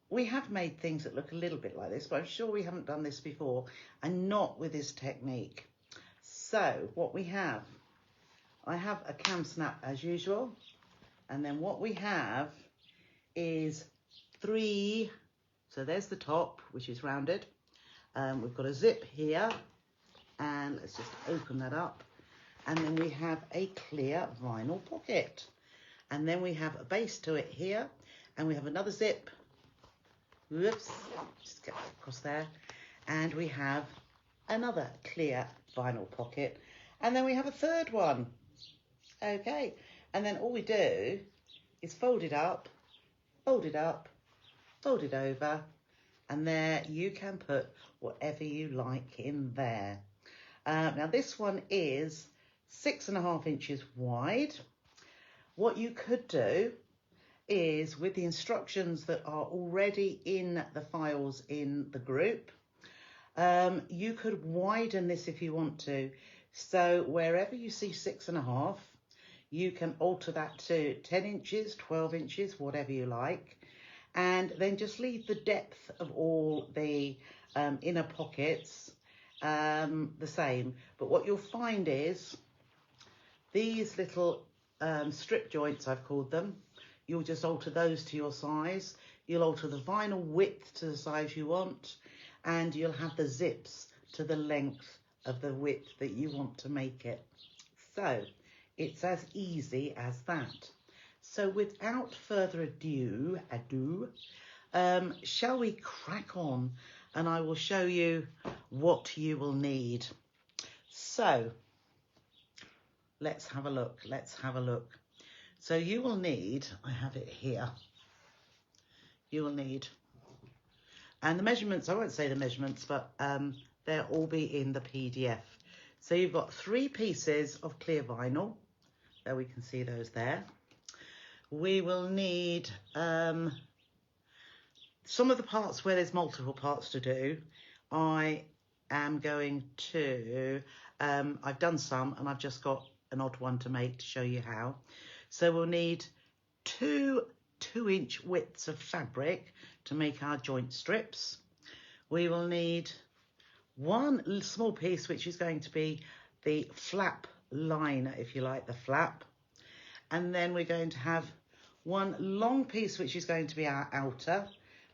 We have made things that look a little bit like this, but I'm sure we haven't done this before, and not with this technique. So what we have, I have a cam snap as usual, and then what we have is 3, so there's the top, which is rounded. We've got a zip here, and let's just open that up. And then we have a clear vinyl pocket. And then we have a base to it here, and we have another zip. Whoops, just get that across there. And we have another clear vinyl pocket. And then we have a third one. Okay, and then all we do is fold it up, fold it up, fold it over, and there you can put whatever you like in there. Now this one is 6.5 inches wide. What you could do is, with the instructions that are already in the files in the group, you could widen this if you want to. So wherever you see 6.5, you can alter that to 10 inches, 12 inches, whatever you like. And then just leave the depth of all the inner pockets the same. But what you'll find is these little strip joints, I've called them, you'll just alter those to your size. You'll alter the vinyl width to the size you want, and you'll have the zips to the length of the width that you want to make it. So it's as easy as that. So without further ado, shall we crack on, and I will show you what you will need. So let's have a look. So you will need, I have it here, you will need, and the measurements, I won't say the measurements, but they'll all be in the PDF. So you've got 3 pieces of clear vinyl. There, we can see those there. We will need some of the parts where there's multiple parts to do. I am going to, I've done some and I've just got an odd one to make to show you how. So we'll need 2 2-inch widths of fabric to make our joint strips. We will need 1 small piece, which is going to be the flap liner, if you like, the flap. And then we're going to have 1 long piece, which is going to be our outer,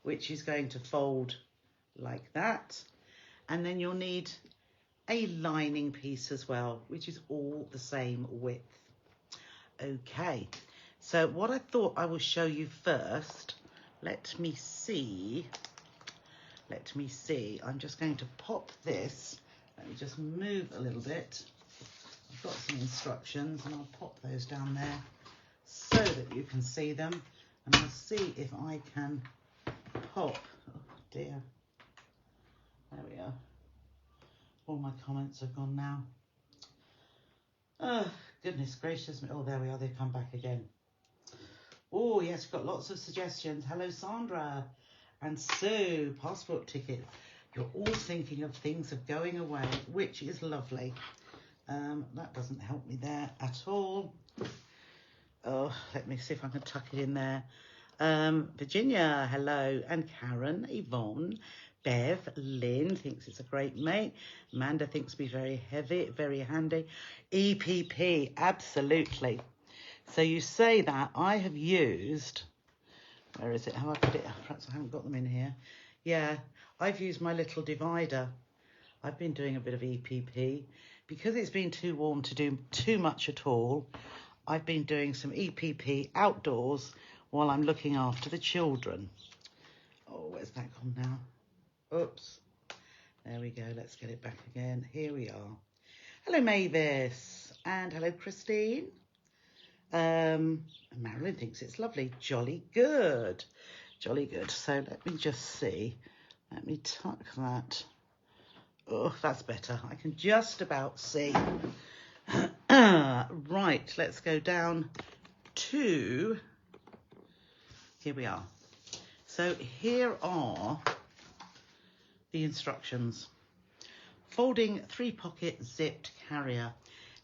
which is going to fold like that. And then you'll need a lining piece as well, which is all the same width. Okay, so what I thought I will show you first, let me see, I'm just going to pop this, let me just move a little bit. I've got some instructions and I'll pop those down there so that you can see them, and I'll see if I can pop, oh dear, there we are. All my comments have gone now. Oh, goodness gracious me. Oh, there we are. They've come back again. Oh, yes, we've got lots of suggestions. Hello, Sandra and Sue. Passport ticket. You're all thinking of things of going away, which is lovely. That doesn't help me there at all. Oh, let me see if I can tuck it in there. Virginia, hello. And Karen, Yvonne, Bev, Lynn thinks it's a great mate. Amanda thinks it'll be very heavy, very handy. EPP, absolutely. So you say that. I have used, where is it? Have I put it? Perhaps I haven't got them in here. Yeah, I've used my little divider. I've been doing a bit of EPP. Because it's been too warm to do too much at all, I've been doing some EPP outdoors while I'm looking after the children. Oh, where's that gone now? Oops. There we go. Let's get it back again. Here we are. Hello, Mavis. And hello, Christine. Marilyn thinks it's lovely. Jolly good. Jolly good. So let me just see. Let me tuck that. Oh, that's better. I can just about see. Right, let's go down to, here we are. So here are the instructions. Folding 3-pocket zipped carrier.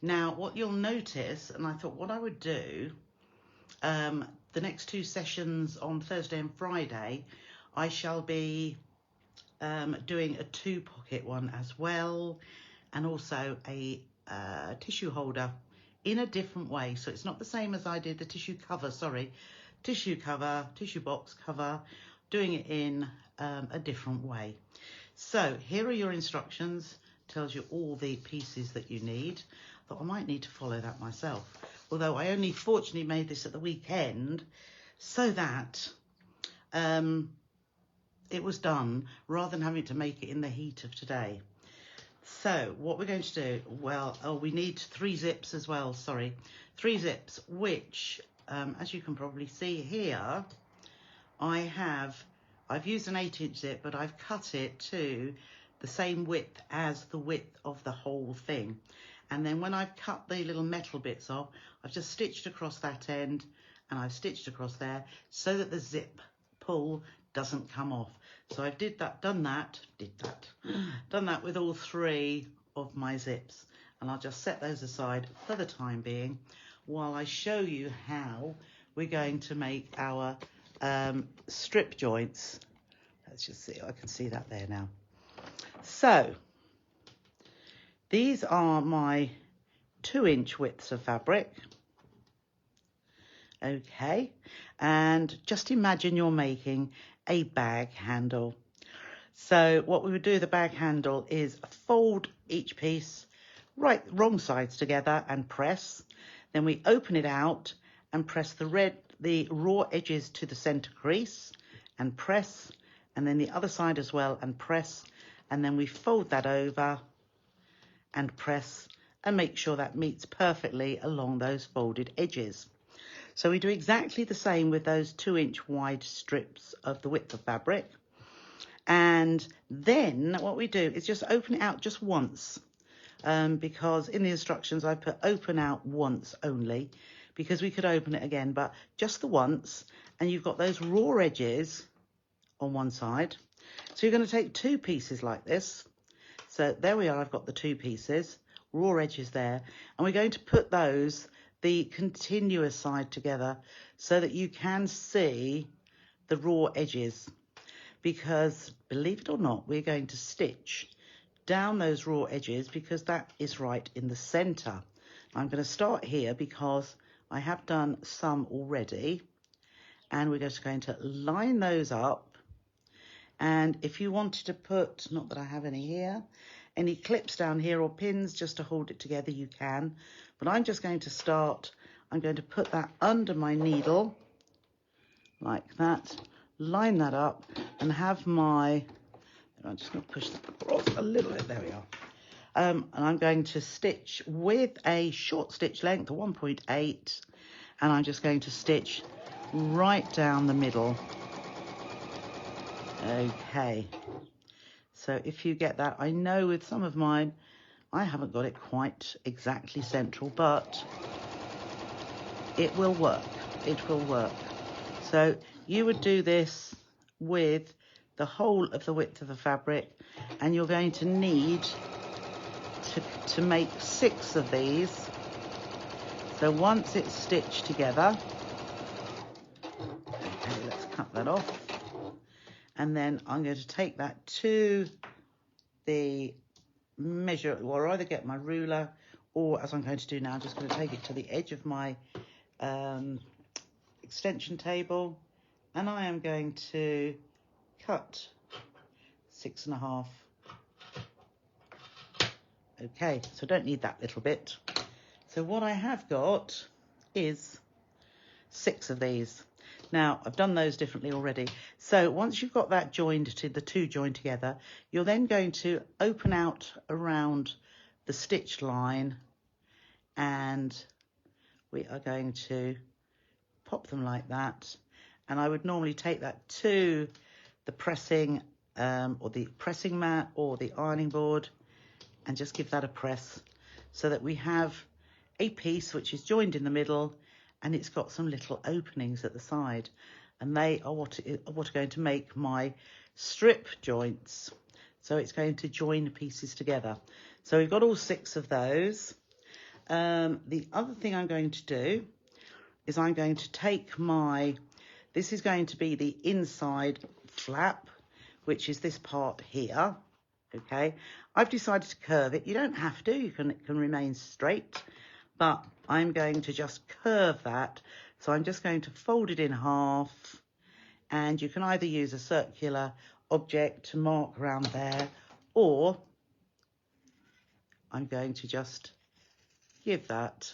Now what you'll notice, and I thought what I would do, the next 2 sessions on Thursday and Friday, I shall be doing a 2-pocket one as well, and also a tissue holder in a different way. So it's not the same as I did the tissue box cover, doing it in a different way. So here are your instructions. Tells you all the pieces that you need. Thought I might need to follow that myself, although I only fortunately made this at the weekend so that it was done rather than having to make it in the heat of today. So what we're going to do, well, we need 3 zips as well, 3 zips, which as you can probably see here, I've used an 8-inch zip, but I've cut it to the same width as the width of the whole thing. And then when I've cut the little metal bits off, I've just stitched across that end, and I've stitched across there so that the zip pull doesn't come off. So I've done that with all 3 of my zips, and I'll just set those aside for the time being while I show you how we're going to make our strip joints. Let's just see, I can see that there now. So these are my 2-inch widths of fabric. Okay, and just imagine you're making a bag handle. So what we would do, the bag handle, is fold each piece wrong sides together and press. Then we open it out and press the raw edges to the center crease and press, and then the other side as well and press, and then we fold that over and press and make sure that meets perfectly along those folded edges. So we do exactly the same with those 2-inch wide strips of the width of fabric. And then what we do is just open it out just once, because in the instructions I put open out once only, because we could open it again, but just the once, and you've got those raw edges on one side. So you're going to take 2 pieces like this. So there we are, I've got the 2 pieces, raw edges there, and we're going to put those the continuous side together so that you can see the raw edges, because believe it or not, we're going to stitch down those raw edges because that is right in the center. I'm going to start here because I have done some already, and we're just going to line those up. And if you wanted to put, not that I have any here, any clips down here or pins just to hold it together, you can. But I'm just going to start, I'm going to put that under my needle like that, line that up, and have my, I'm just going to push that across a little bit, there we are. And I'm going to stitch with a short stitch length, a 1.8, and I'm just going to stitch right down the middle. Okay, so if you get that, I know with some of mine, I haven't got it quite exactly central, but it will work. It will work. So you would do this with the whole of the width of the fabric, and you're going to need to make 6 of these. So once it's stitched together, okay, let's cut that off. And then I'm going to take that to the measure, or either get my ruler, or as I'm going to do now, I'm just going to take it to the edge of my extension table, and I am going to cut 6.5. Okay, so don't need that little bit. So what I have got is 6 of these. Now, I've done those differently already. So once you've got that joined to the 2 joined together, you're then going to open out around the stitch line, and we are going to pop them like that. And I would normally take that to the pressing or the pressing mat or the ironing board and just give that a press so that we have a piece which is joined in the middle, and it's got some little openings at the side, and they are what are going to make my strip joints. So it's going to join the pieces together. So we've got all 6 of those. The other thing I'm going to do is I'm going to take this is going to be the inside flap, which is this part here, okay? I've decided to curve it. You don't have to, it can remain straight, but I'm going to just curve that. So I'm just going to fold it in half, and you can either use a circular object to mark around there, or I'm going to just give that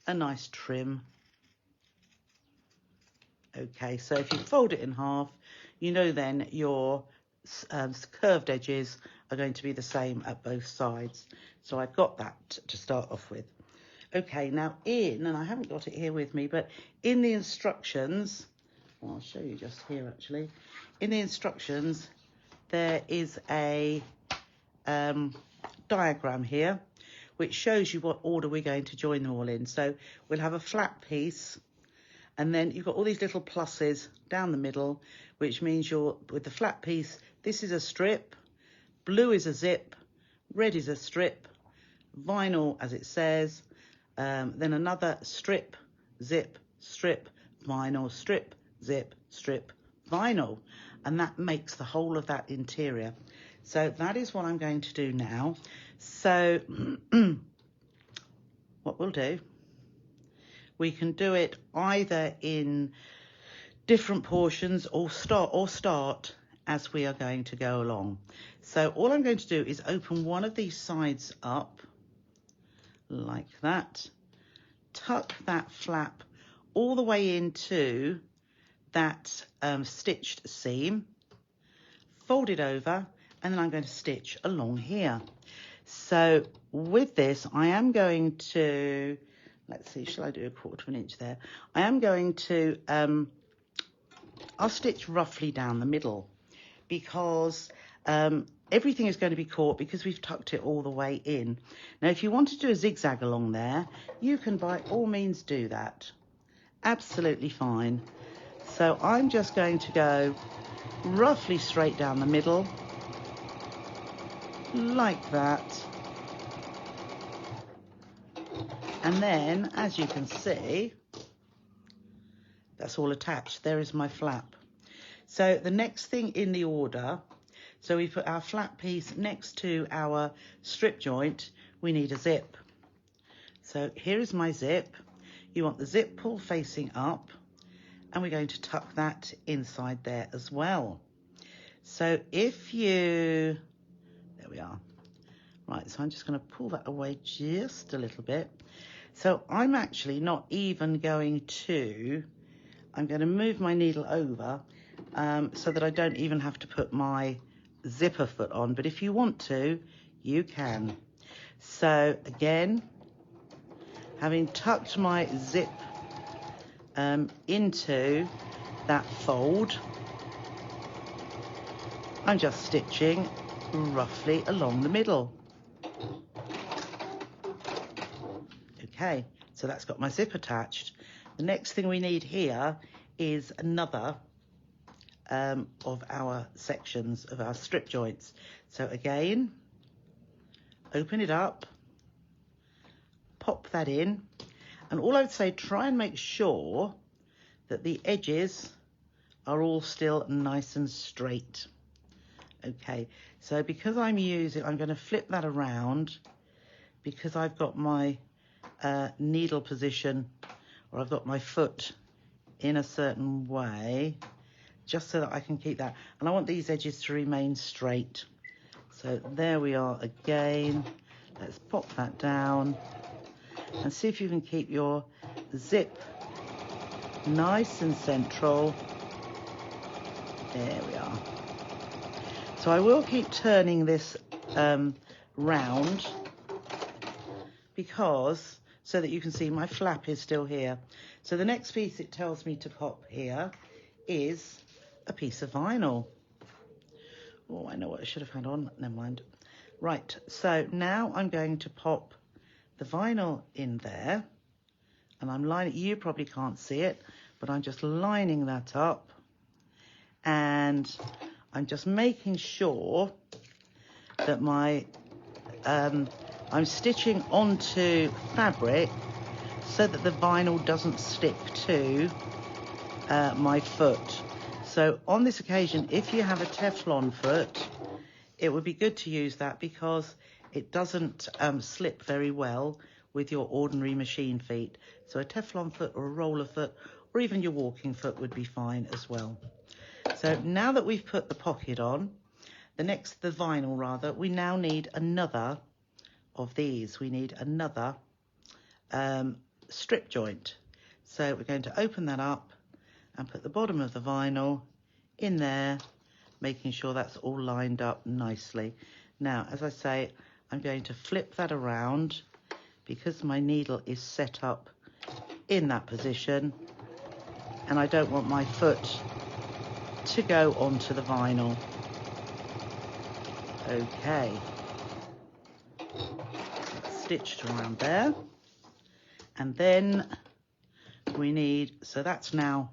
a nice trim. Okay, so if you fold it in half, you know then your curved edges are going to be the same at both sides. So I've got that to start off with. Okay, now and I haven't got it here with me, but in the instructions, well, I'll show you just here actually. In the instructions, there is a diagram here, which shows you what order we're going to join them all in. So we'll have a flat piece, and then you've got all these little pluses down the middle, which means with the flat piece, this is a strip, blue is a zip, red is a strip, vinyl as it says, then another strip, zip, strip, vinyl, strip, zip, strip, vinyl. And that makes the whole of that interior. So that is what I'm going to do now. So what we'll do, we can do it either in different portions or start as we are going to go along. So all I'm going to do is open one of these sides up like that, tuck that flap all the way into that stitched seam, fold it over, and then I'm going to stitch along here. So with this, I am going to, let's see, shall I do 1/4 of an inch there? I am going to, I'll stitch roughly down the middle, because everything is going to be caught because we've tucked it all the way in. Now, if you want to do a zigzag along there, you can by all means do that. Absolutely fine. So I'm just going to go roughly straight down the middle, like that. And then, as you can see, that's all attached. There is my flap. So the next thing in the order, so we put our flat piece next to our strip joint, we need a zip. So here is my zip. You want the zip pull facing up, and we're going to tuck that inside there as well. So if you, there we are. Right, so I'm just going to pull that away just a little bit. So I'm actually not even going to, I'm going to move my needle over so that I don't even have to put my zipper foot on. But if you want to, you can. So again, having tucked my zip into that fold, I'm just stitching roughly along the middle. Okay, so that's got my zip attached. The next thing we need here is another of our sections of our strip joints. So again, open it up, pop that in, and all I would say, try and make sure that the edges are all still nice and straight. Okay, so because I'm going to flip that around, because I've got my needle position, or I've got my foot in a certain way, just so that I can keep that. And I want these edges to remain straight. So there we are again. Let's pop that down and see if you can keep your zip nice and central. There we are. So I will keep turning this round, because so that you can see my flap is still here. So the next piece it tells me to pop here is a piece of vinyl. Oh, I know what I should have had on, never mind. Right, so now I'm going to pop the vinyl in there, and I'm lining, you probably can't see it, but I'm just lining that up, and I'm just making sure that my I'm stitching onto fabric so that the vinyl doesn't stick to my foot. So on this occasion, if you have a Teflon foot, it would be good to use that because it doesn't slip very well with your ordinary machine feet. So a Teflon foot or a roller foot or even your walking foot would be fine as well. So now that we've put the pocket on, the vinyl rather, we now need another of these. We need another strip joint. So we're going to open that up and put the bottom of the vinyl in there, making sure that's all lined up nicely. Now, as I say, I'm going to flip that around because my needle is set up in that position and I don't want my foot to go onto the vinyl. Okay, stitched around there, and then we need, so that's now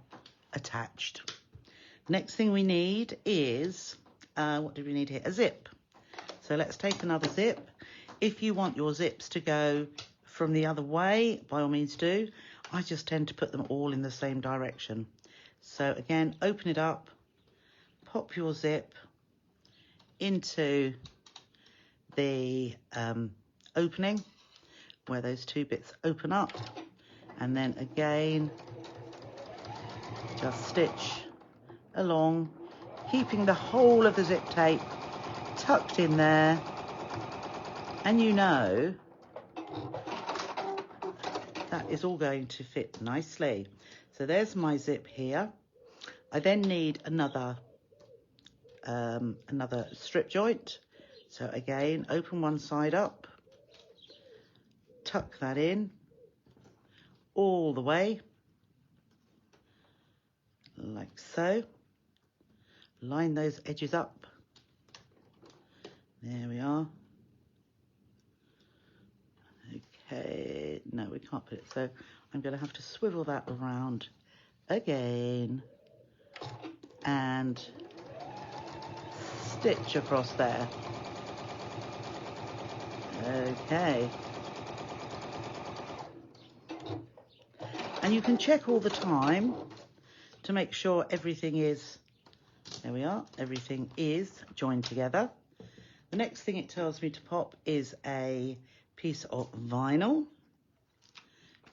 attached. Next thing we need is, what do we need here? A zip. So let's take another zip. If you want your zips to go from the other way, by all means do. I just tend to put them all in the same direction. So again, open it up, pop your zip into the opening where those two bits open up, and then again just stitch along, keeping the whole of the zip tape tucked in there, and you know that is all going to fit nicely. So there's my zip here. I then need another strip joint. So again, open one side up, tuck that in all the way, like so. Line those edges up. There we are. Okay, no, we can't put it, so I'm going to have to swivel that around again and stitch across there. Okay. And you can check all the time to make sure everything is, there we are, everything is joined together. The next thing it tells me to pop is a piece of vinyl.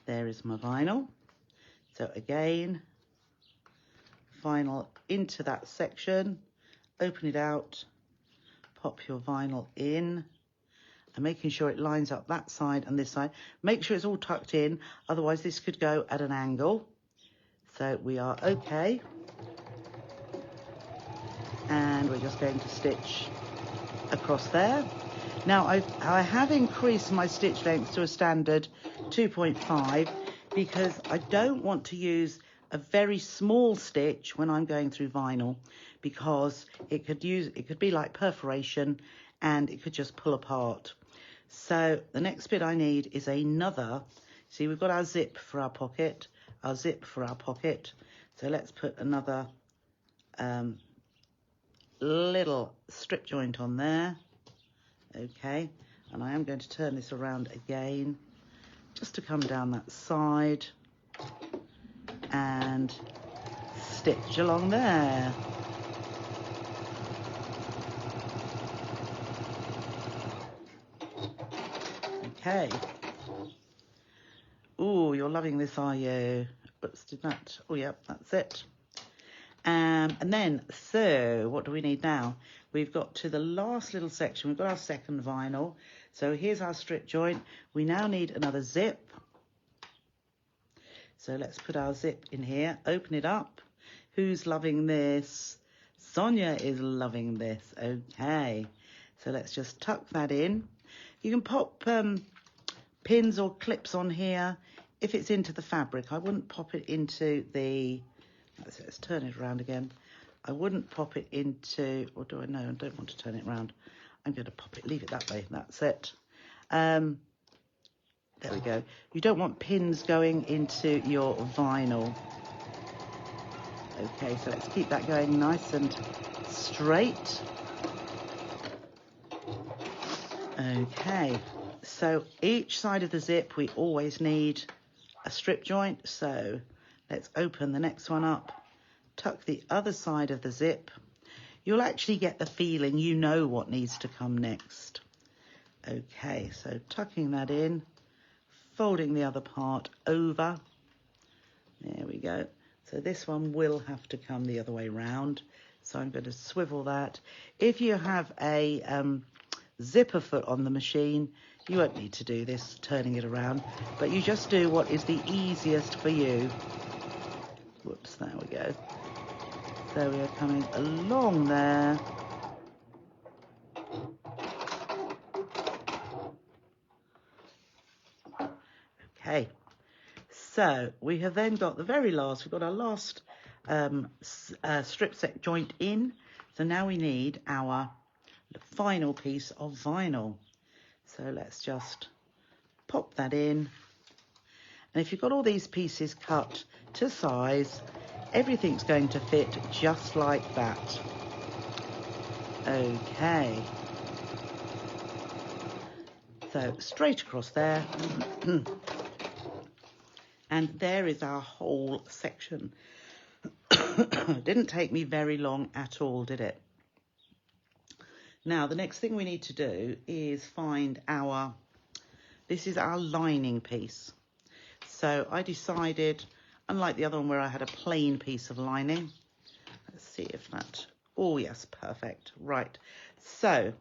There is my vinyl. So again, vinyl into that section, open it out, pop your vinyl in, and making sure it lines up that side and this side. Make sure it's all tucked in, otherwise this could go at an angle. So we are okay. And we're just going to stitch across there. Now I have increased my stitch length to a standard 2.5 because I don't want to use a very small stitch when I'm going through vinyl, because it could be like perforation and it could just pull apart. So the next bit I need is another, see, we've got our zip for our pocket, our zip for our pocket. So let's put another little strip joint on there. Okay, and I am going to turn this around again just to come down that side and stitch along there. Okay. Oh, you're loving this, are you? Oops, did that? Oh, yeah, that's it. And then, so what do we need now? We've got to the last little section. We've got our second vinyl. So here's our strip joint. We now need another zip. So let's put our zip in here, open it up. Who's loving this? Sonia is loving this. Okay. So let's just tuck that in. You can pop pins or clips on here if it's into the fabric. I wouldn't pop it into the, let's turn it around again. I wouldn't pop it into, or do I know? I don't want to turn it around. I'm going to pop it, leave it that way. That's it. There we go. You don't want pins going into your vinyl. Okay, so let's keep that going nice and straight. Okay, so each side of the zip we always need a strip joint. So let's open the next one up, tuck the other side of the zip. You'll actually get the feeling you know what needs to come next. Okay, so tucking that in, folding the other part over. There we go. So this one will have to come the other way round. So I'm going to swivel that. If you have a zipper foot on the machine, you won't need to do this, turning it around, but you just do what is the easiest for you. Whoops, there we go. So we are coming along there. Okay, so we have then got the very last, we've got our last strip set joint in. So now we need our final piece of vinyl. So let's just pop that in. And if you've got all these pieces cut to size, everything's going to fit just like that. Okay. So straight across there. And there is our whole section. Didn't take me very long at all, did it? Now, the next thing we need to do is find this is our lining piece. So I decided, unlike the other one where I had a plain piece of lining, let's see if that, oh yes, perfect. Right, so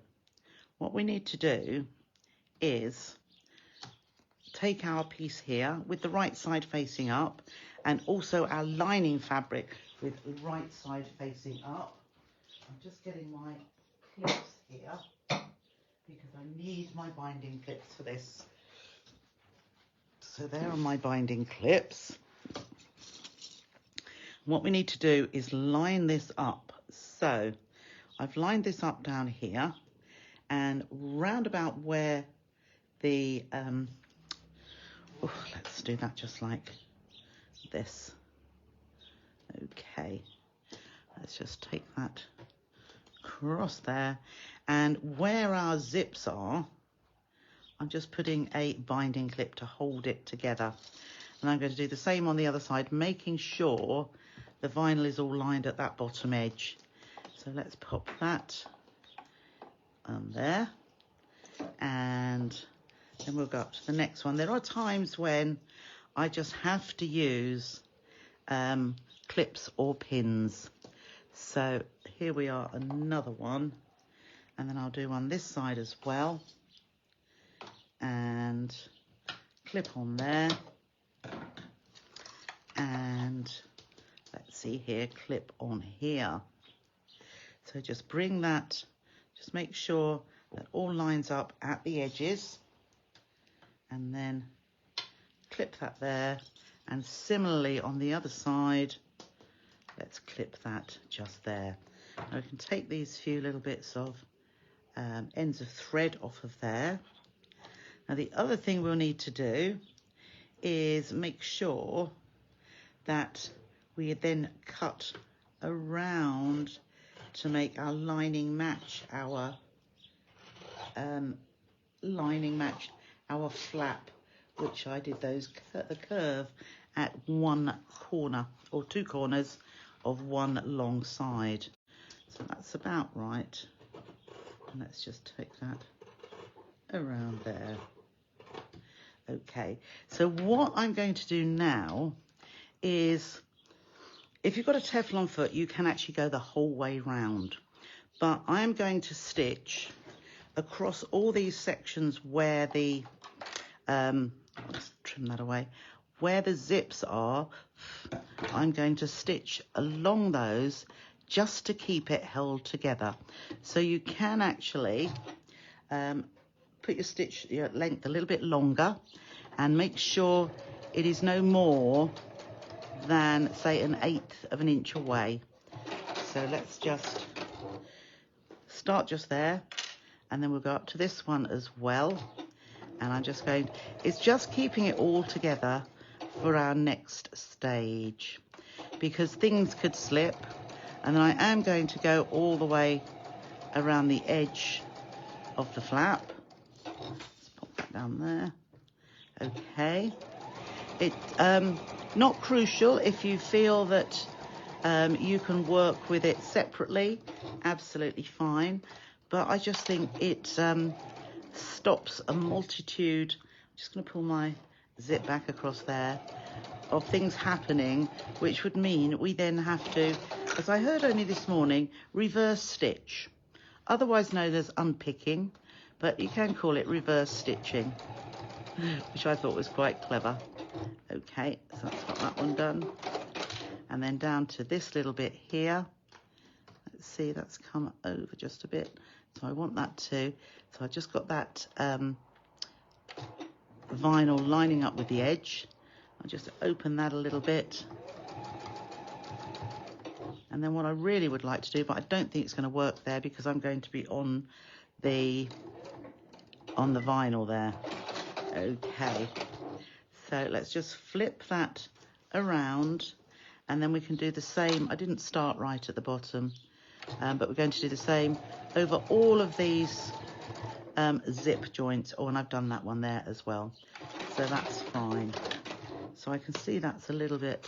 what we need to do is take our piece here with the right side facing up, and also our lining fabric with the right side facing up. I'm just getting my clips here because I need my binding clips for this. So there are my binding clips. What we need to do is line this up. So I've lined this up down here, and round about where the let's do that just like this. Okay, let's just take that across there, and where our zips are, I'm just putting a binding clip to hold it together. And I'm going to do the same on the other side, making sure the vinyl is all lined at that bottom edge. So let's pop that on there, and then we'll go up to the next one. There are times when I just have to use clips or pins. So here we are, another one, and then I'll do on this side as well, and clip on there, and let's see here, clip on here. So just bring that, just make sure that all lines up at the edges, and then clip that there. And similarly on the other side, let's clip that just there. Now we can take these few little bits of ends of thread off of there. Now the other thing we'll need to do is make sure that we then cut around to make our lining match our flap, which I did the curve at one corner or two corners of one long side. So that's about right. And let's just take that around there. Okay, so what I'm going to do now is, if you've got a Teflon foot, you can actually go the whole way round. But I'm going to stitch across all these sections where the, let's trim that away, where the zips are. I'm going to stitch along those just to keep it held together. So you can actually put your length a little bit longer and make sure it is no more than, say, 1/8 of an inch away. So let's just start just there, and then we'll go up to this one as well. And I'm just going, it's just keeping it all together for our next stage, because things could slip. And then I am going to go all the way around the edge of the flap. Let's pop that down there. Okay. It not crucial if you feel that you can work with it separately, absolutely fine. But I just think it stops a multitude. I'm just going to pull my zip back across there, of things happening, which would mean we then have to, as I heard only this morning, reverse stitch. Otherwise known as unpicking, but you can call it reverse stitching, which I thought was quite clever. Okay, so that's got that one done. And then down to this little bit here. Let's see, that's come over just a bit. So I want that too. So I just got that vinyl lining up with the edge. I'll just open that a little bit. And then what I really would like to do, but I don't think it's going to work there because I'm going to be on the vinyl there. Okay, so let's just flip that around, and then we can do the same. I didn't start right at the bottom, but we're going to do the same over all of these zip joints. Oh, and I've done that one there as well, so that's fine. So I can see that's a little bit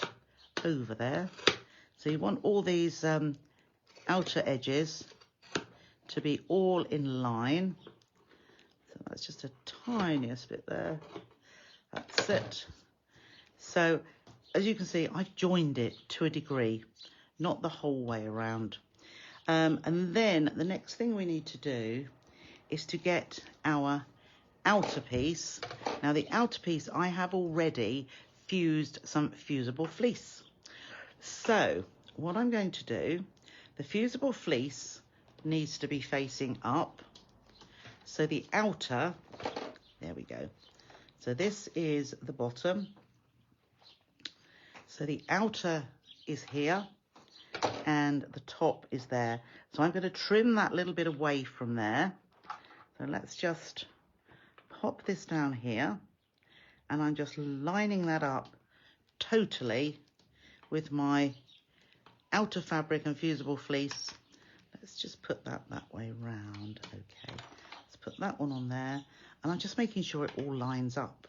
over there. So you want all these outer edges to be all in line. So that's just a tiniest bit there. That's it. So as you can see, I've joined it to a degree, not the whole way around. And then the next thing we need to do is to get our outer piece. Now the outer piece, I have already fused some fusible fleece. So what I'm going to do, the fusible fleece needs to be facing up. So the outer, there we go. So this is the bottom. So the outer is here and the top is there. So I'm going to trim that little bit away from there. So let's just pop this down here, and I'm just lining that up totally with my outer fabric and fusible fleece. Let's just put that way round. Okay, let's put that one on there, and I'm just making sure it all lines up.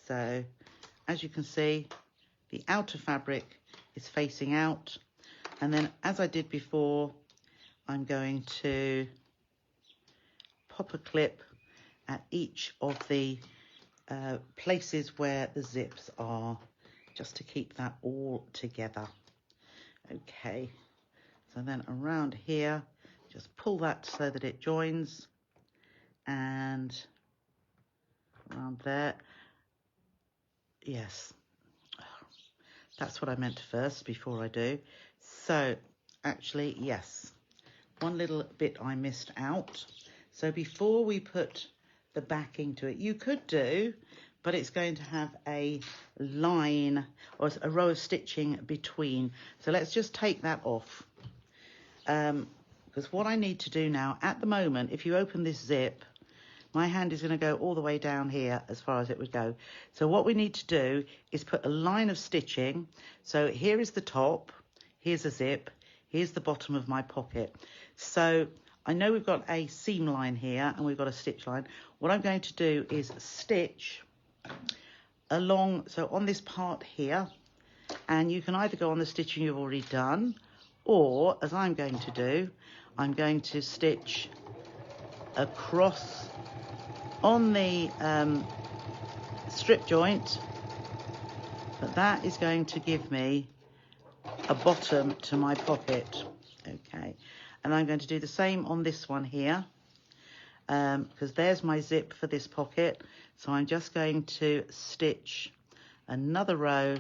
So as you can see, the outer fabric is facing out, and then as I did before, I'm going to pop a clip at each of the places where the zips are, just to keep that all together. Okay, so then around here, just pull that so that it joins, and around there. Yes, that's what I meant first before I do. So actually, yes, one little bit I missed out. So before we put the backing to it, you could do, but it's going to have a line or a row of stitching between. So let's just take that off. Because what I need to do now, at the moment, if you open this zip, my hand is going to go all the way down here as far as it would go. So what we need to do is put a line of stitching. So here is the top, here's a zip, here's the bottom of my pocket. So I know we've got a seam line here and we've got a stitch line. What I'm going to do is stitch along, so on this part here, and you can either go on the stitching you've already done, or as I'm going to do, I'm going to stitch across on the strip joint, but that is going to give me a bottom to my pocket. Okay, and I'm going to do the same on this one here, because there's my zip for this pocket. So I'm just going to stitch another row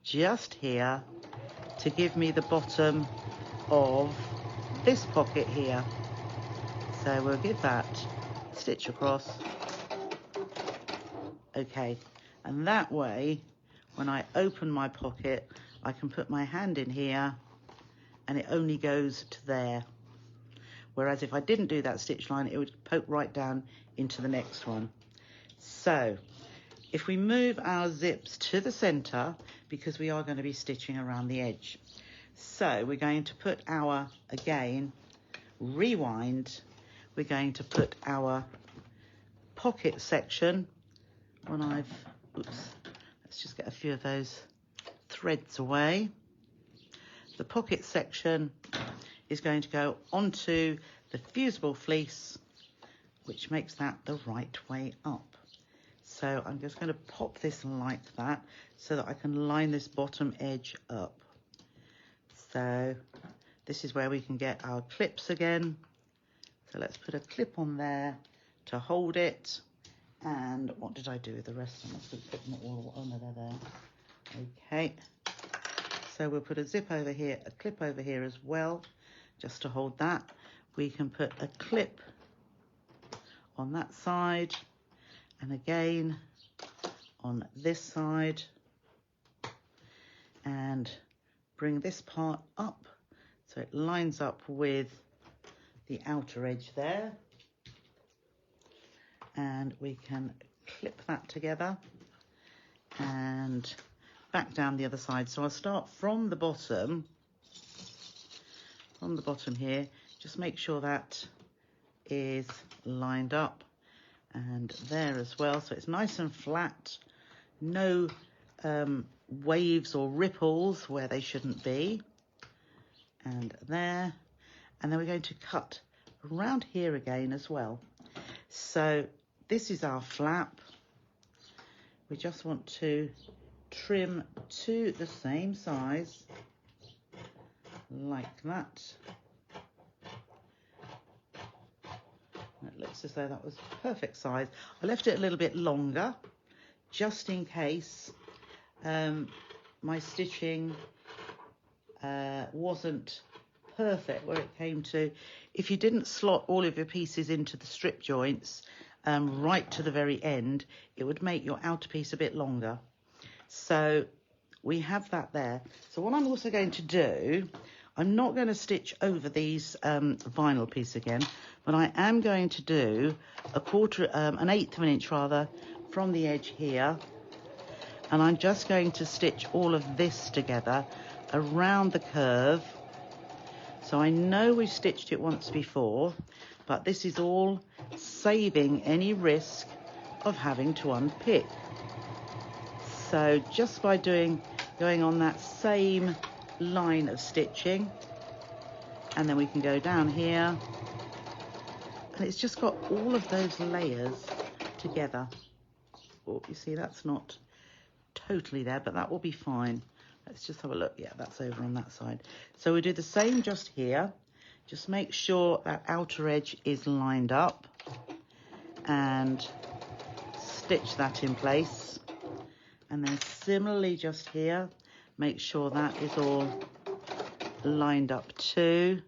just here to give me the bottom of this pocket here. So we'll give that stitch across. Okay, and that way when I open my pocket, I can put my hand in here and it only goes to there. Whereas if I didn't do that stitch line, it would poke right down into the next one. So if we move our zips to the center, because we are going to be stitching around the edge. So we're going to put our, again, rewind, we're going to put our pocket section, when I've, oops, Let's just get a few of those threads away. The pocket section is going to go onto the fusible fleece, which makes that the right way up. So I'm just going to pop this like that so that I can line this bottom edge up. So this is where we can get our clips again. So let's put a clip on there to hold it. And what did I do with the rest? I must have put them all, oh no, they're there. Okay. So we'll put a zip over here, a clip over here as well, just to hold that. We can put a clip on that side, and again on this side, and bring this part up so it lines up with the outer edge there, and we can clip that together and back down the other side. So I'll start from the bottom here. Just make sure that is lined up, and there as well, so it's nice and flat, no waves or ripples where they shouldn't be, and there. And then we're going to cut around here again as well. So this is our flap. We just want to trim to the same size like that. It looks as though that was perfect size. I left it a little bit longer just in case my stitching wasn't perfect where it came to. If you didn't slot all of your pieces into the strip joints right to the very end, it would make your outer piece a bit longer. So we have that there. So what I'm also going to do, I'm not going to stitch over these vinyl piece again, but I am going to do an eighth of an inch rather from the edge here, and I'm just going to stitch all of this together around the curve. So I know we've stitched it once before, but this is all saving any risk of having to unpick. So just by going on that same line of stitching, and then we can go down here, and it's just got all of those layers together. Oh, you see that's not totally there, but that will be fine. Let's just have a look. Yeah, that's over on that side. So we do the same just here. Just make sure that outer edge is lined up and stitch that in place. And then similarly just here, make sure that is all lined up too.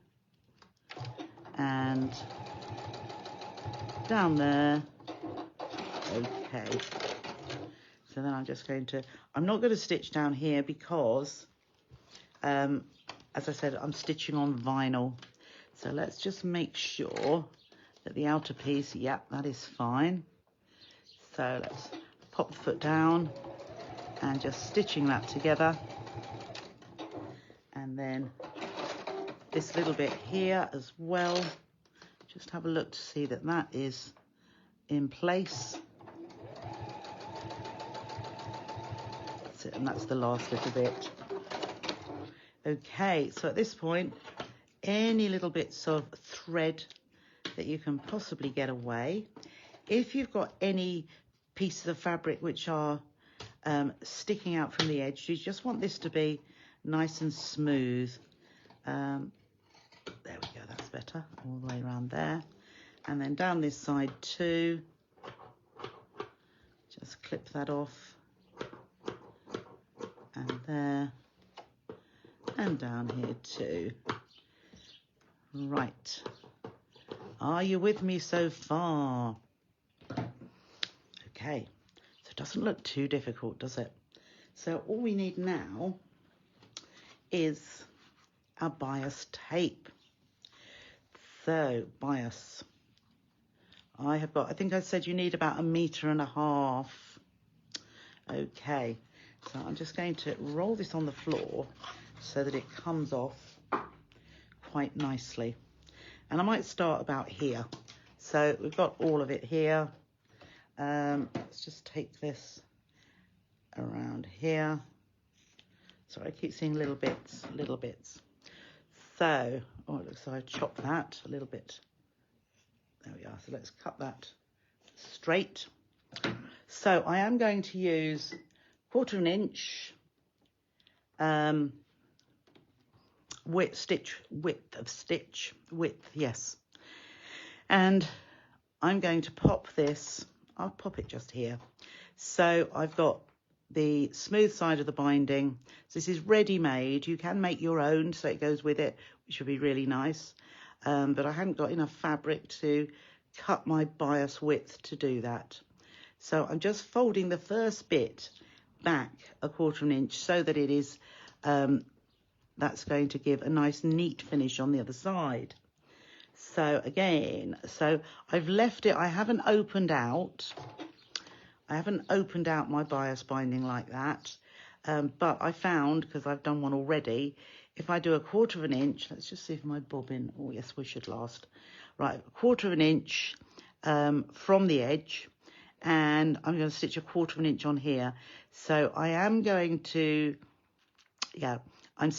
And down there. Okay. So then I'm just going to, I'm not going to stitch down here because, as I said, I'm stitching on vinyl. So let's just make sure that the outer piece, yeah, that is fine. So let's pop the foot down and just stitching that together. And then this little bit here as well. Just have a look to see that that is in place. That's it, and that's the last little bit. Okay, so at this point, any little bits of thread that you can possibly get away. If you've got any pieces of fabric which are sticking out from the edge, you just want this to be nice and smooth. There we go, that's better, all the way around there. And then down this side too, just clip that off, and there, and down here too. Right, are you with me so far? Okay, so it doesn't look too difficult, does it? So all we need now is our bias tape. So bias, I have got, I think I said you need about 1.5 meters. Okay, so I'm just going to roll this on the floor so that it comes off quite nicely. And I might start about here. So we've got all of it here. Let's just take this around here. Sorry, I keep seeing little bits, little bits. So, oh, it looks like I've chopped that a little bit. There we are. So let's cut that straight. So I am going to use 1/4 inch width, yes. And I'm going to pop this, I'll pop it just here. So I've got the smooth side of the binding. So this is ready-made. You can make your own so it goes with it, which would be really nice. But I hadn't got enough fabric to cut my bias width to do that. So I'm just folding the first bit back 1/4 inch so that it is, that's going to give a nice neat finish on the other side. So again, so I've left it, I haven't opened out my bias binding like that. But I found, because I've done one already, if I do 1/4 inch, let's just see if my bobbin, oh yes, we should last. Right, 1/4 inch from the edge, and I'm going to stitch 1/4 inch on here. So I am going to, yeah, I'm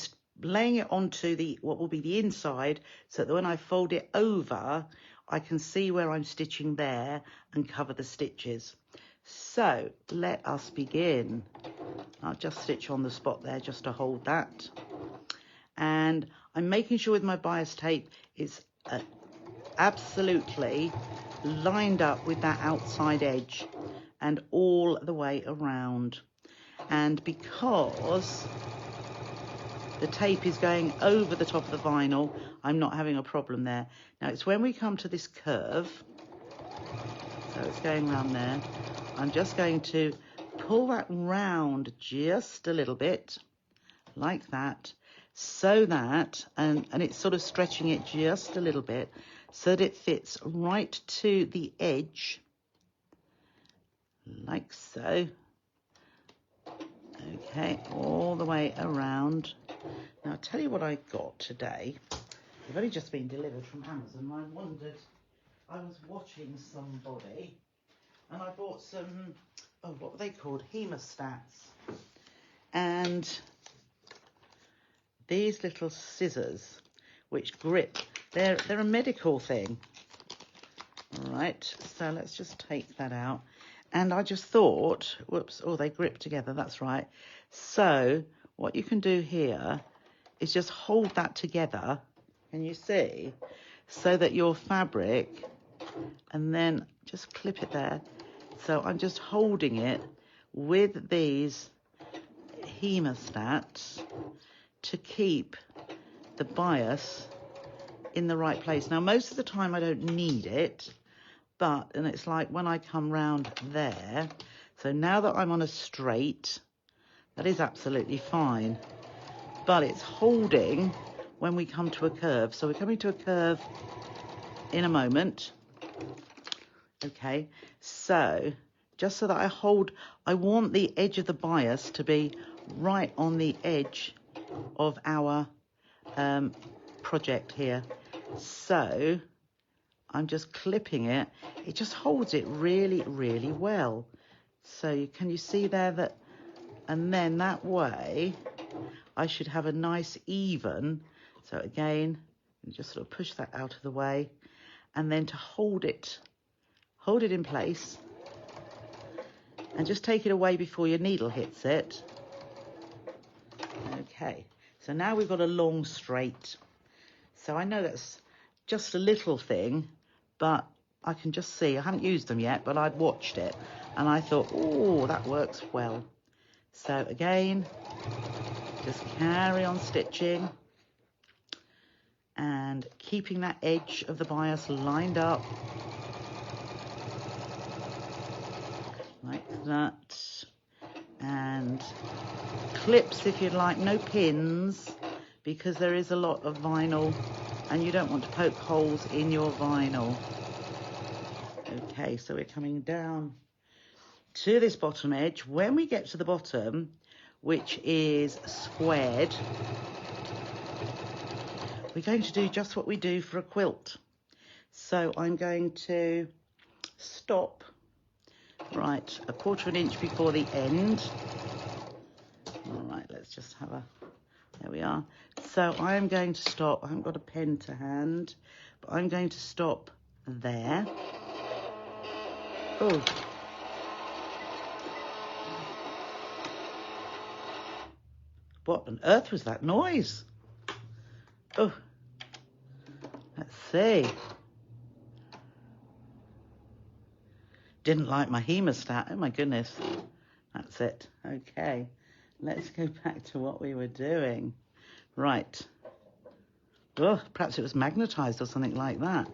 laying it onto the, what will be the inside, so that when I fold it over, I can see where I'm stitching there and cover the stitches. So let us begin. I'll just stitch on the spot there just to hold that. And I'm making sure with my bias tape it's absolutely lined up with that outside edge and all the way around. And because the tape is going over the top of the vinyl, I'm not having a problem there. Now it's when we come to this curve, so it's going around there, I'm just going to pull that round just a little bit, like that, so that, and it's sort of stretching it just a little bit, so that it fits right to the edge, like so. Okay, all the way around. Now I'll tell you what I got today. They've only just been delivered from Amazon. I wondered, I was watching somebody and I bought some, oh, what were they called? Hemostats. And these little scissors which grip, they're a medical thing. All right, so let's just take that out. And I just thought, whoops, oh, they grip together, that's right. So what you can do here is just hold that together, can you see? So that your fabric, and then just clip it there. So I'm just holding it with these hemostats to keep the bias in the right place. Now, most of the time I don't need it, but, and it's like when I come round there, so now that I'm on a straight, that is absolutely fine, but it's holding when we come to a curve. So we're coming to a curve in a moment. Okay, so just so that I hold, I want the edge of the bias to be right on the edge of our project here. So I'm just clipping it. It just holds it really, really well. So can you see there that, and then that way I should have a nice even. So again, just sort of push that out of the way, and then to hold it in place, and just take it away before your needle hits it. Okay, so now we've got a long straight. So I know that's just a little thing, but I can just see, I haven't used them yet, but I'd watched it and I thought, oh, that works well. So again, just carry on stitching and keeping that edge of the bias lined up like that. And clips if you'd like, no pins, because there is a lot of vinyl and you don't want to poke holes in your vinyl. Okay, so we're coming down to this bottom edge. When we get to the bottom, which is squared, we're going to do just what we do for a quilt. So I'm going to stop Right, a 1/4 inch before the end. All right, let's just have a, there we are. So I am going to stop, I haven't got a pen to hand, but I'm going to stop there. Oh. What on earth was that noise? Oh, let's see. Didn't like my hemostat. Oh my goodness. That's it. Okay. Let's go back to what we were doing. Right. Oh, perhaps it was magnetized or something like that.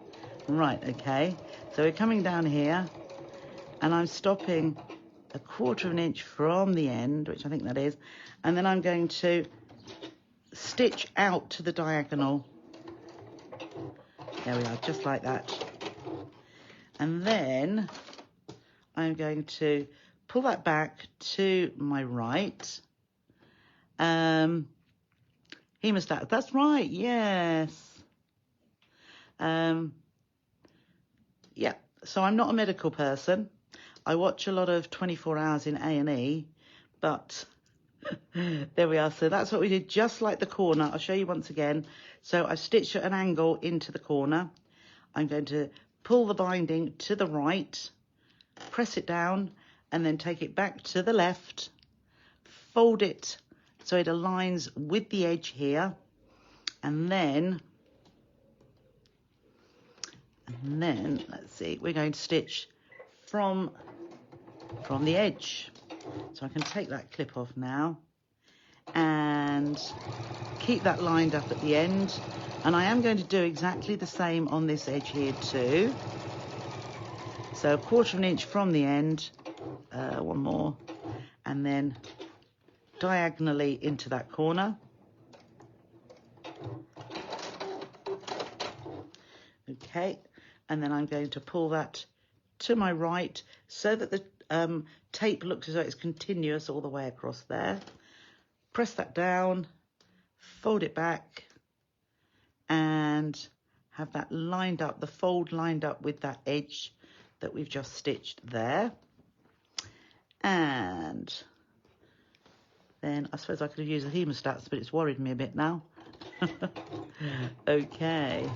Right, okay. So we're coming down here and I'm stopping a 1/4 inch from the end, which I think that is, and then I'm going to stitch out to the diagonal. There we are, just like that. And then I'm going to pull that back to my right. Hemostat, that's right, yes. Yeah, so I'm not a medical person. I watch a lot of 24 Hours in A&E, but there we are. So that's what we did, just like the corner. I'll show you once again. So I stitched at an angle into the corner. I'm going to pull the binding to the right, press it down, and then take it back to the left, fold it so it aligns with the edge here, and then let's see, we're going to stitch from the edge. So I can take that clip off now and keep that lined up at the end, and I am going to do exactly the same on this edge here too. So a 1/4 inch from the end, one more, and then diagonally into that corner. Okay, and then I'm going to pull that to my right so that the tape looks as though it's continuous all the way across there. Press that down, fold it back, and have that lined up, the fold lined up with that edge that we've just stitched there. And then I suppose I could have used the hemostats, but it's worried me a bit now. Okay,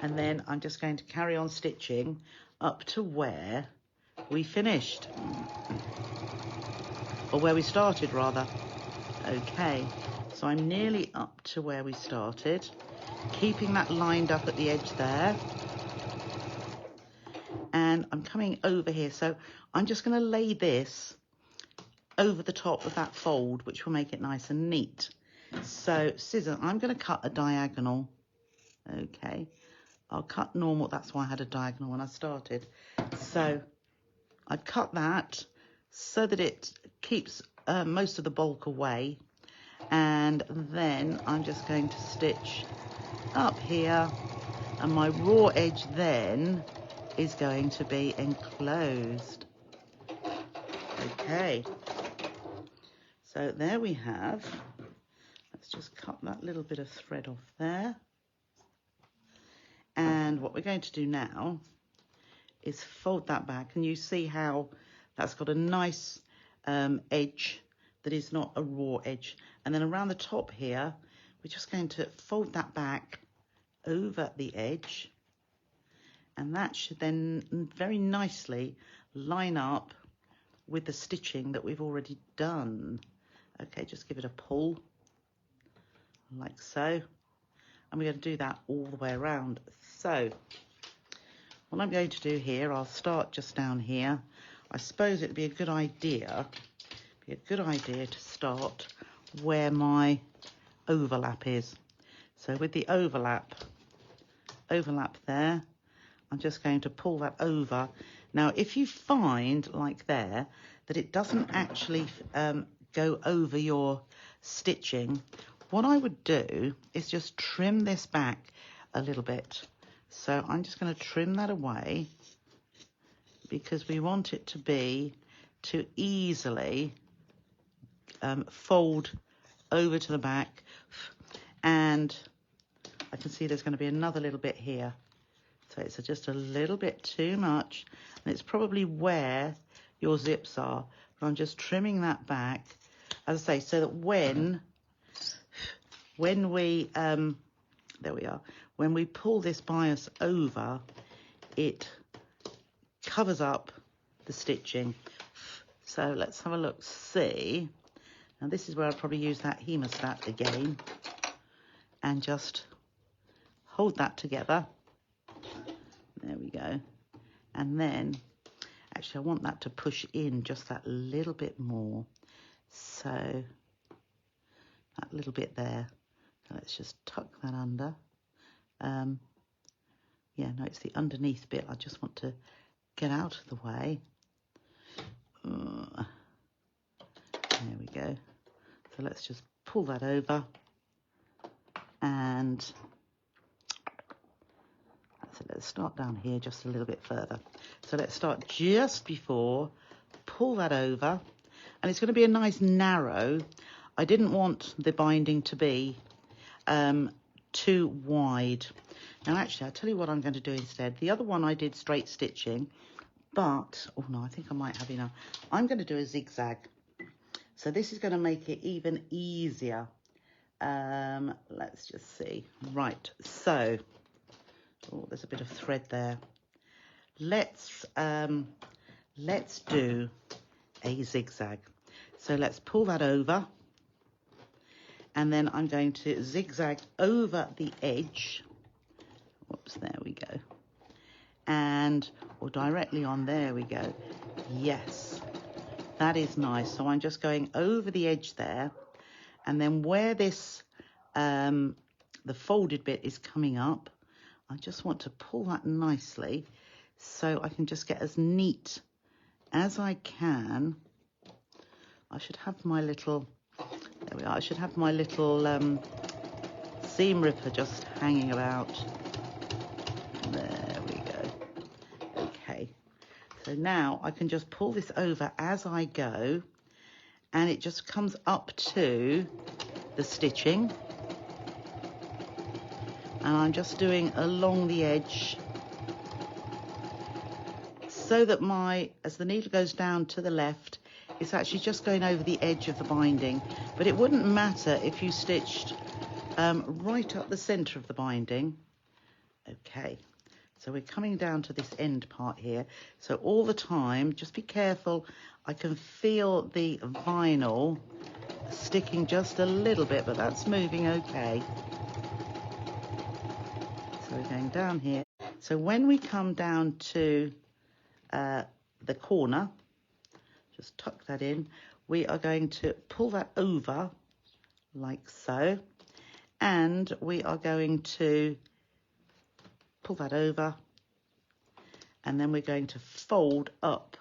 and then I'm just going to carry on stitching up to where we finished, or where we started rather. Okay, so I'm nearly up to where we started, keeping that lined up at the edge there, and I'm coming over here. So I'm just going to lay this over the top of that fold, which will make it nice and neat. So scissors, I'm going to cut a diagonal. Okay, I'll cut normal, that's why I had a diagonal when I started. So I cut that so that it keeps most of the bulk away, and then I'm just going to stitch up here, and my raw edge then is going to be enclosed. Okay, so there we have, let's just cut that little bit of thread off there. And what we're going to do now is fold that back, and you see how that's got a nice edge that is not a raw edge. And then around the top here, we're just going to fold that back over the edge, and that should then very nicely line up with the stitching that we've already done. Okay, just give it a pull like so, and we're going to do that all the way around. So what I'm going to do here, I'll start just down here. I suppose it'd be a good idea to start where my overlap is. So with the overlap there, I'm just going to pull that over. Now if you find like there that it doesn't actually go over your stitching, what I would do is just trim this back a little bit. So I'm just going to trim that away, because we want it to easily fold over to the back. And I can see there's going to be another little bit here, so it's just a little bit too much, and it's probably where your zips are. But I'm just trimming that back, as I say, so that when we, there we are, when we pull this bias over, it covers up the stitching. So let's have a look, see. Now this is where I'll probably use that hemostat again and just hold that together. There we go. And then, actually I want that to push in just that little bit more. So that little bit there. So let's just tuck that under. Yeah, no, it's the underneath bit. I just want to get out of the way. There we go. So let's just pull that over, and so let's start down here just a little bit further. So let's start just before, pull that over, and it's going to be a nice narrow. I didn't want the binding to be too wide. Now actually, I'll tell you what I'm going to do instead. The other one I did straight stitching, but, oh no, I think I might have enough. I'm going to do a zigzag. So this is going to make it even easier. Let's just see. Right, so, oh, there's a bit of thread there. Let's do a zigzag. So let's pull that over, and then I'm going to zigzag over the edge. Whoops, there we go. And, or directly on, there we go. Yes. That is nice. So I'm just going over the edge there, and then where this, the folded bit is coming up, I just want to pull that nicely so I can just get as neat as I can. I should have my little, there we are, I should have my little seam ripper just hanging about. There we go. Okay. So now I can just pull this over as I go, and it just comes up to the stitching. And I'm just doing along the edge so that as the needle goes down to the left, it's actually just going over the edge of the binding. But it wouldn't matter if you stitched right up the centre of the binding. Okay. So we're coming down to this end part here. So all the time, just be careful. I can feel the vinyl sticking just a little bit, but that's moving okay. So we're going down here. So when we come down to the corner, just tuck that in, we are going to pull that over like so. And we are going to pull that over, and then we're going to fold up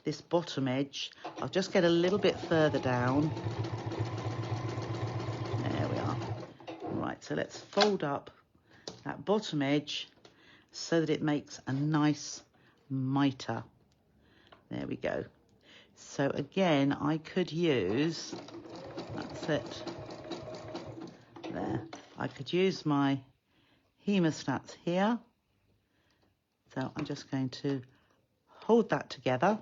this bottom edge. I'll just get a little bit further down. There we are. Right, so let's fold up that bottom edge so that it makes a nice mitre. There we go. So again, I could use, that's it, there. I could use my hemostats here. So I'm just going to hold that together.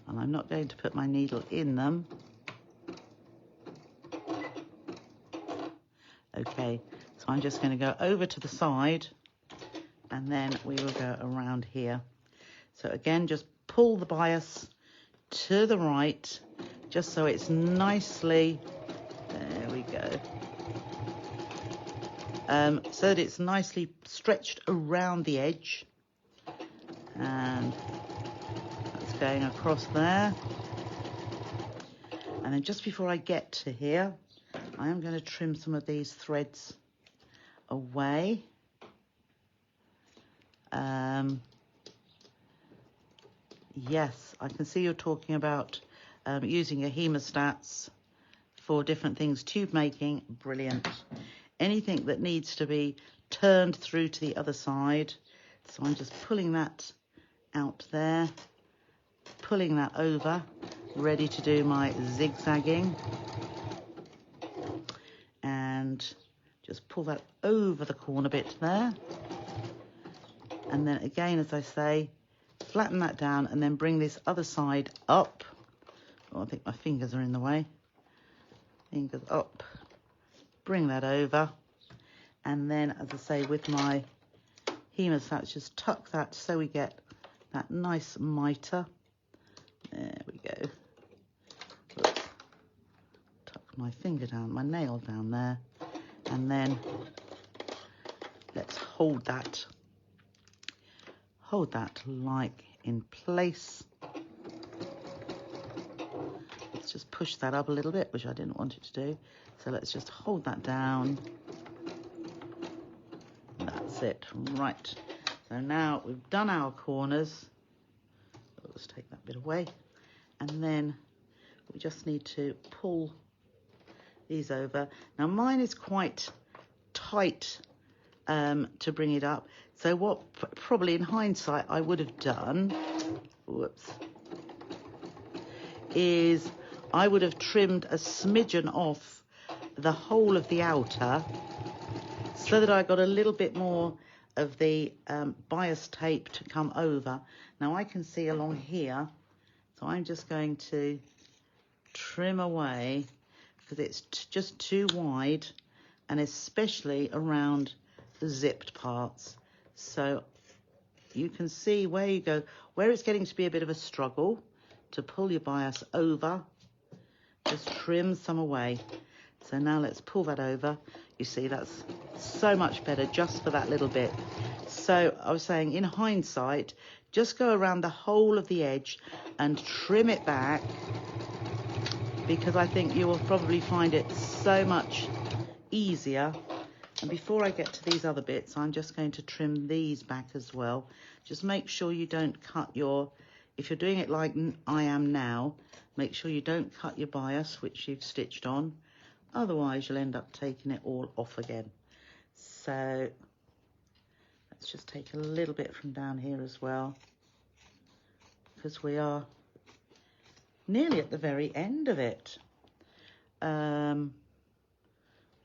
And I'm not going to put my needle in them. Okay, so I'm just going to go over to the side, and then we will go around here. So again, just pull the bias to the right, just so it's nicely, there we go. So that it's nicely stretched around the edge, and that's going across there. And then just before I get to here, I am going to trim some of these threads away. Yes, I can see you're talking about using your hemostats for different things. Tube making, brilliant. Anything that needs to be turned through to the other side. So I'm just pulling that out there, pulling that over, ready to do my zigzagging. And just pull that over the corner bit there. And then again, as I say, flatten that down and then bring this other side up. Oh, I think my fingers are in the way. Fingers up. Bring that over. And then, as I say, with my hemostats, just tuck that so we get that nice mitre. There we go. Oops. Tuck my finger down, my nail down there. And then let's hold that like in place. Let's just push that up a little bit, which I didn't want it to do. So let's just hold that down. That's it, right. So now we've done our corners. Let's take that bit away. And then we just need to pull these over. Now mine is quite tight to bring it up. So what probably in hindsight I would have done, whoops, is I would have trimmed a smidgen off the whole of the outer so that I got a little bit more of the bias tape to come over. Now I can see along here, so I'm just going to trim away because it's just too wide, and especially around the zipped parts. So you can see where you go, where it's getting to be a bit of a struggle to pull your bias over, just trim some away. So now let's pull that over. You see, that's so much better just for that little bit. So I was saying, in hindsight, just go around the whole of the edge and trim it back, because I think you will probably find it so much easier. And before I get to these other bits, I'm just going to trim these back as well. Just make sure you don't cut your, if you're doing it like I am now, make sure you don't cut your bias, which you've stitched on. Otherwise, you'll end up taking it all off again. So let's just take a little bit from down here as well, because we are nearly at the very end of it.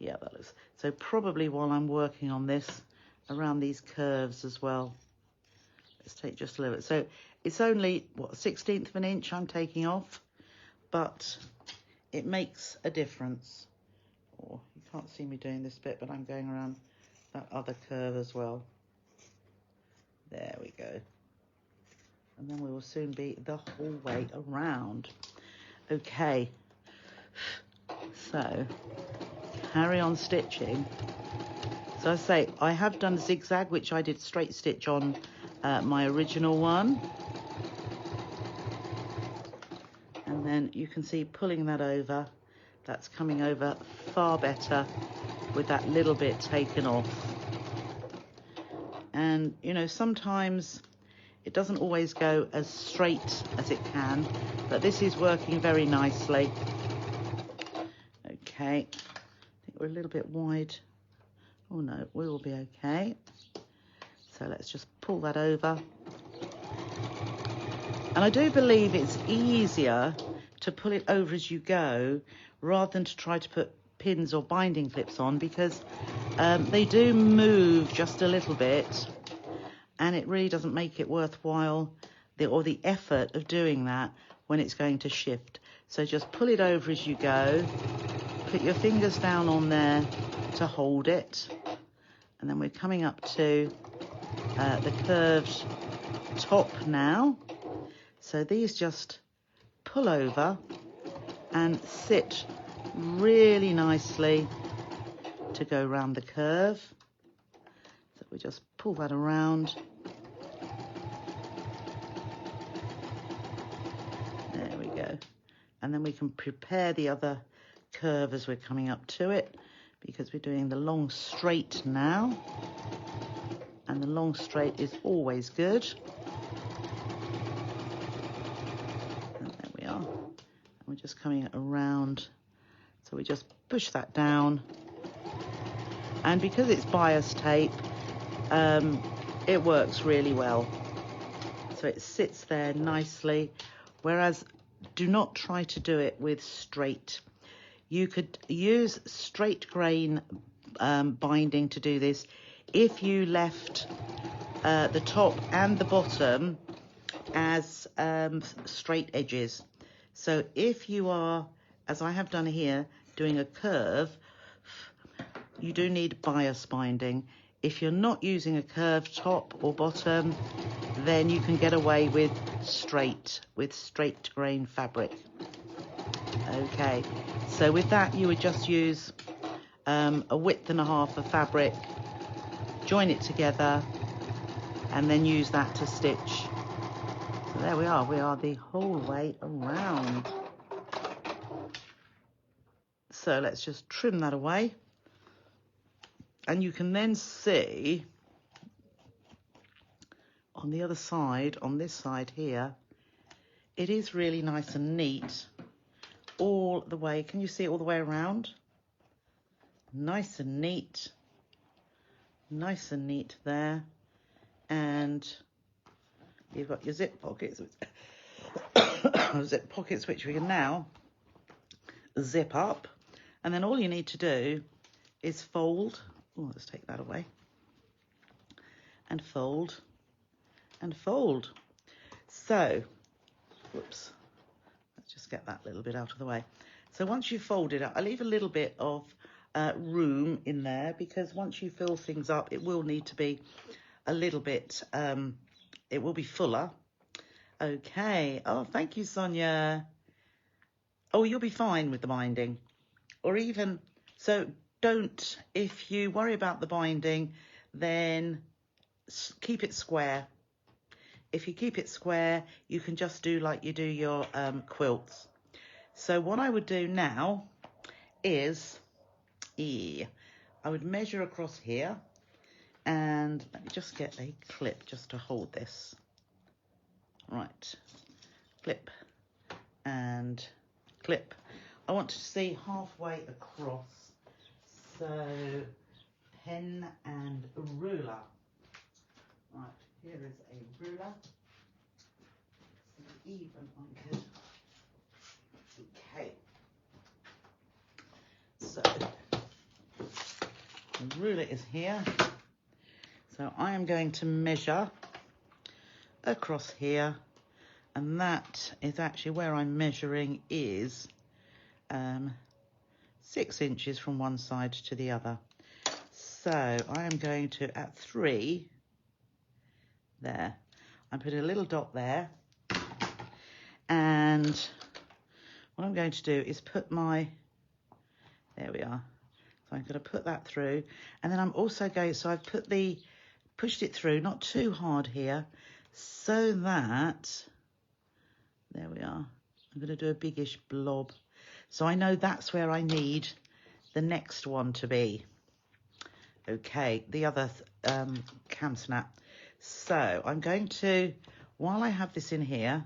Yeah, that looks, so probably while I'm working on this, around these curves as well. Let's take just a little bit. So it's only, what, 1/16 of an inch I'm taking off, but it makes a difference. Oh, you can't see me doing this bit, but I'm going around that other curve as well. There we go. And then we will soon be the whole way around. Okay, so carry on stitching. So I say, I have done zigzag, which I did straight stitch on my original one. And then you can see pulling that over, that's coming over far better with that little bit taken off. And, you know, sometimes it doesn't always go as straight as it can, but this is working very nicely. Okay, I think we're a little bit wide. Oh no, we will be okay. So let's just pull that over. And I do believe it's easier to pull it over as you go rather than to try to put pins or binding clips on, because they do move just a little bit, and it really doesn't make it worthwhile, the effort of doing that when it's going to shift. So just pull it over as you go, put your fingers down on there to hold it, and then we're coming up to the curved top now. So these just pull over and sit really nicely to go around the curve. So we just pull that around. There we go. And then we can prepare the other curve as we're coming up to it, because we're doing the long straight now. And the long straight is always good. We're just coming around, so we just push that down, and because it's bias tape, it works really well, so it sits there nicely. Whereas do not try to do it with straight. You could use straight grain binding to do this if you left the top and the bottom as straight edges. So if you are, as I have done here, doing a curve, you do need bias binding. If you're not using a curved top or bottom, then you can get away with straight grain fabric. Okay, so with that you would just use a width and a half of fabric, join it together, and then use that to stitch. So there we are the whole way around. So let's just trim that away. And you can then see on the other side, on this side here, it is really nice and neat all the way. Can you see it all the way around? Nice and neat there. And you've got your zip pockets, which we can now zip up. And then all you need to do is fold. Oh, let's take that away. And fold and fold. So, whoops. Let's just get that little bit out of the way. So once you've folded it, I leave a little bit of room in there, because once you fill things up, it will need to be a little bit, it will be fuller. Okay. Oh, thank you, Sonia. Oh, you'll be fine with the binding. Or even, so don't, if you worry about the binding, then keep it square. If you keep it square, you can just do like you do your quilts. So what I would do now is, I would measure across here, and let me just get a clip just to hold this. Right, clip and clip. I want to see halfway across. So pen and ruler. Right, here is a ruler. Even I could. Okay. So the ruler is here. So I am going to measure across here, and that is actually where I'm measuring is 6 inches from one side to the other. So I am going to, at 3, there, I'm putting a little dot there, and what I'm going to do is put my, there we are, so I'm going to put that through, and then I'm also going, so I've pushed it through, not too hard here, so that, there we are, I'm going to do a biggish blob. So I know that's where I need the next one to be. Okay, the other cam snap. So I'm going to, while I have this in here,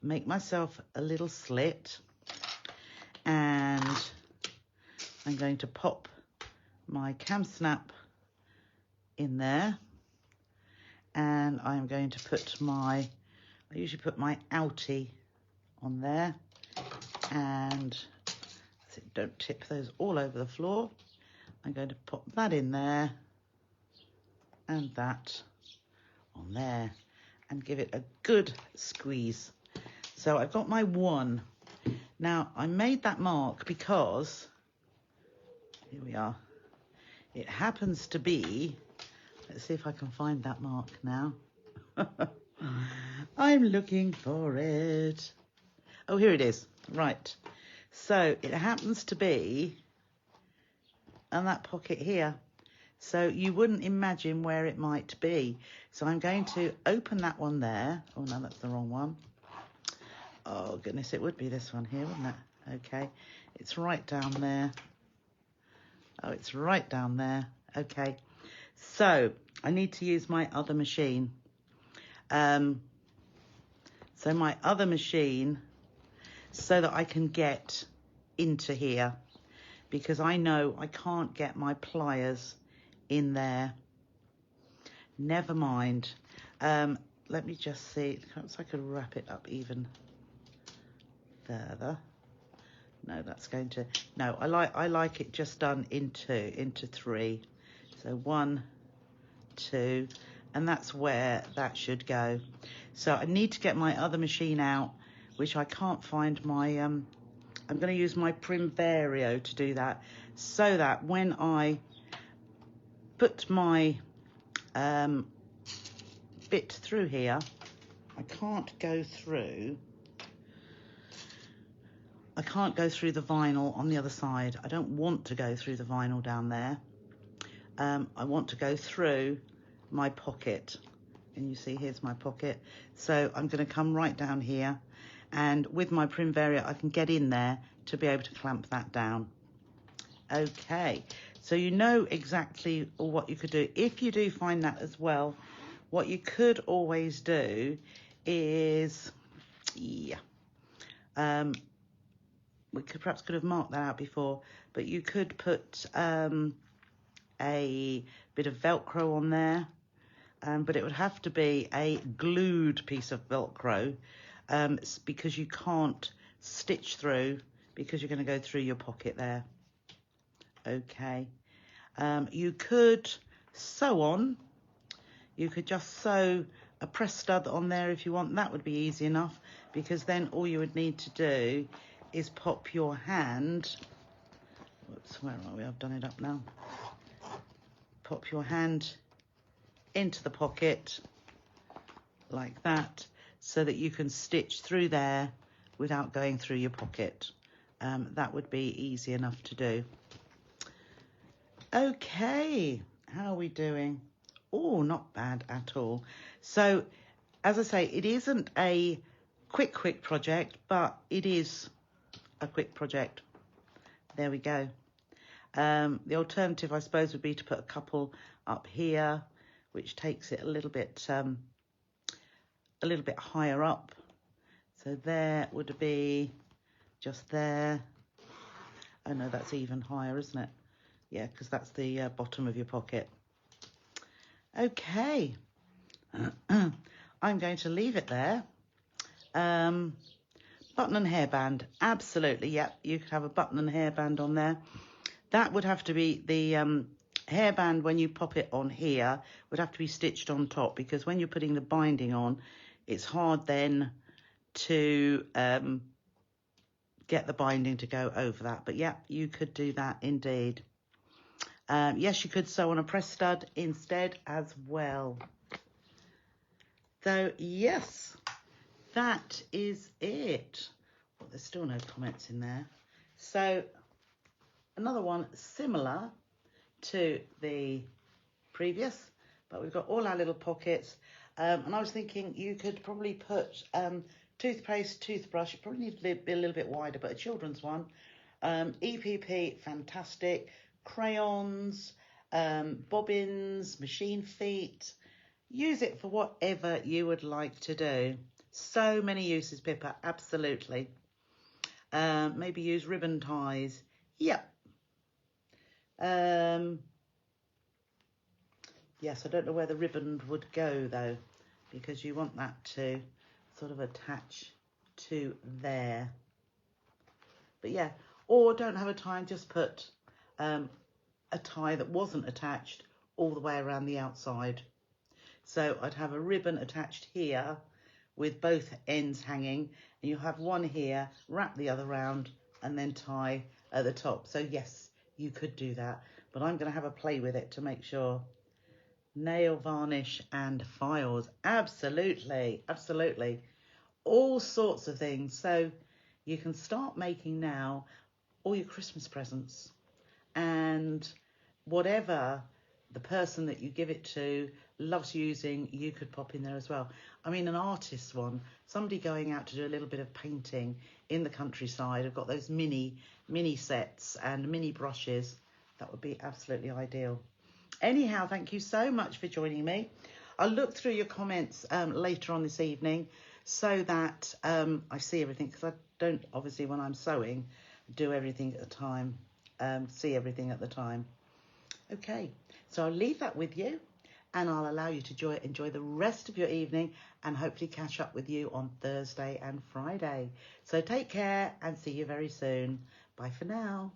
make myself a little slit, and I'm going to pop my cam snap in there, and I'm going to put my, I usually put my outie on there, and don't tip those all over the floor. I'm going to pop that in there and that on there and give it a good squeeze. So I've got my 1. Now I made that mark because, here we are, it happens to be, let's see if I can find that mark now. I'm looking for it. Oh, here it is. Right. So it happens to be in that pocket here. So you wouldn't imagine where it might be. So I'm going to open that one there. Oh, no, that's the wrong one. Oh, goodness, it would be this one here, wouldn't it? Okay. It's right down there. Oh, it's right down there. Okay. So I need to use my other machine. So my other machine, so that I can get into here, because I know I can't get my pliers in there. Never mind. Let me just see. Perhaps I could wrap it up even further. No, that's going to, no, I like it just done into 3. So 1, 2, and that's where that should go. So I need to get my other machine out, which I can't find my, I'm going to use my Primvario to do that, so that when I put my bit through here, I can't go through the vinyl on the other side. I don't want to go through the vinyl down there. I want to go through my pocket, and you see here's my pocket. So I'm going to come right down here, and with my Primvario I can get in there to be able to clamp that down. Okay, so you know exactly what you could do. If you do find that as well, what you could always do is, we perhaps could have marked that out before, but you could put a bit of Velcro on there, but it would have to be a glued piece of Velcro, because you can't stitch through, because you're going to go through your pocket there. Okay, you could sew on. You could just sew a press stud on there if you want. That would be easy enough, because then all you would need to do is pop your hand, whoops, where are we? I've done it up now. Pop your hand into the pocket like that, so that you can stitch through there without going through your pocket. That would be easy enough to do. Okay, how are we doing? Oh, not bad at all. So, as I say, it isn't a quick project, but it is a quick project. There we go. The alternative, I suppose, would be to put a couple up here, which takes it a little bit higher up. So there would be just there. Oh no, that's even higher, isn't it? Yeah, because that's the bottom of your pocket. Okay, I'm going to leave it there. Button and hairband, absolutely, yep, you could have a button and hairband on there. That would have to be the hairband, when you pop it on here, would have to be stitched on top, because when you're putting the binding on, it's hard then to get the binding to go over that. But yeah, you could do that indeed. Yes, you could sew on a press stud instead as well. So yes, that is it. Well, there's still no comments in there. So another one similar to the previous, but we've got all our little pockets. And I was thinking you could probably put toothpaste, toothbrush. It probably needs to be a little bit wider, but a children's one. EPP, fantastic. Crayons, bobbins, machine feet. Use it for whatever you would like to do. So many uses, Pippa, absolutely. Maybe use ribbon ties. Yep. Yes, I don't know where the ribbon would go though, because you want that to sort of attach to there. But yeah, or don't have a tie and just put a tie that wasn't attached all the way around the outside. So I'd have a ribbon attached here with both ends hanging, and you have one here, wrap the other round, and then tie at the top. So yes, you could do that, but I'm going to have a play with it to make sure. Nail varnish and files, absolutely, absolutely, all sorts of things. So you can start making now all your Christmas presents, and whatever the person that you give it to loves using, you could pop in there as well. I mean, an artist's one, somebody going out to do a little bit of painting in the countryside, have got those mini sets and mini brushes. That would be absolutely ideal. Anyhow, thank you so much for joining me. I'll look through your comments later on this evening, so that I see everything, because I don't, obviously, when I'm sewing, do everything at the time, see everything at the time. Okay, so I'll leave that with you, and I'll allow you to enjoy the rest of your evening, and hopefully catch up with you on Thursday and Friday. So take care and see you very soon. Bye for now.